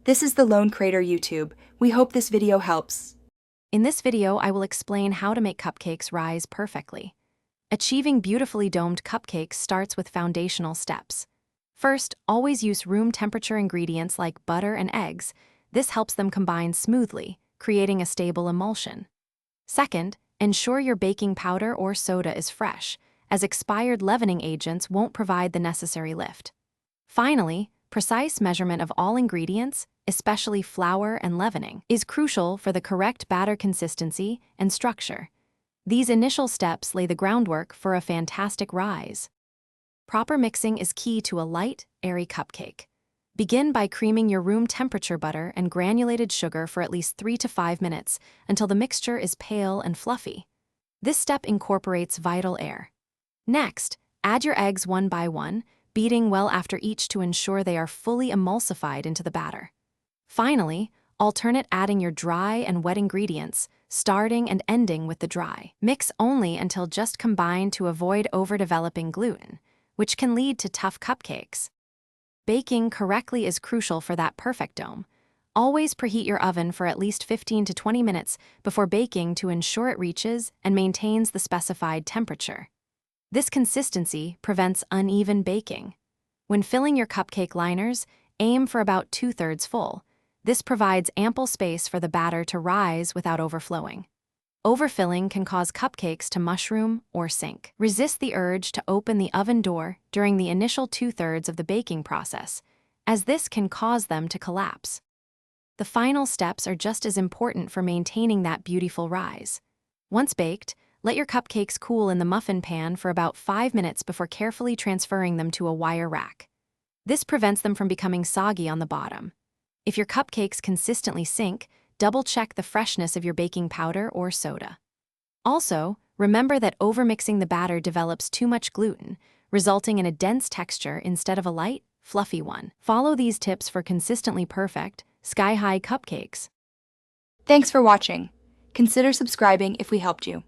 This is the Lone Crater YouTube. We hope this video helps. In this video, I will explain how to make cupcakes rise perfectly. Achieving beautifully domed cupcakes starts with foundational steps. First, always use room temperature ingredients like butter and eggs. This helps them combine smoothly, creating a stable emulsion. Second, ensure your baking powder or soda is fresh, as expired leavening agents won't provide the necessary lift. Finally, precise measurement of all ingredients, especially flour and leavening, is crucial for the correct batter consistency and structure. These initial steps lay the groundwork for a fantastic rise. Proper mixing is key to a light, airy cupcake. Begin by creaming your room temperature butter and granulated sugar for at least 3 to 5 minutes until the mixture is pale and fluffy. This step incorporates vital air. Next, add your eggs one by one, beating well after each to ensure they are fully emulsified into the batter. Finally, alternate adding your dry and wet ingredients, starting and ending with the dry. Mix only until just combined to avoid overdeveloping gluten, which can lead to tough cupcakes. Baking correctly is crucial for that perfect dome. Always preheat your oven for at least 15 to 20 minutes before baking to ensure it reaches and maintains the specified temperature. This consistency prevents uneven baking. When filling your cupcake liners, aim for about 2/3 full. This provides ample space for the batter to rise without overflowing. Overfilling can cause cupcakes to mushroom or sink. Resist the urge to open the oven door during the initial 2/3 of the baking process, as this can cause them to collapse. The final steps are just as important for maintaining that beautiful rise. Once baked, let your cupcakes cool in the muffin pan for about 5 minutes before carefully transferring them to a wire rack. This prevents them from becoming soggy on the bottom. If your cupcakes consistently sink, double-check the freshness of your baking powder or soda. Also, remember that overmixing the batter develops too much gluten, resulting in a dense texture instead of a light, fluffy one. Follow these tips for consistently perfect, sky-high cupcakes. Thanks for watching. Consider subscribing if we helped you.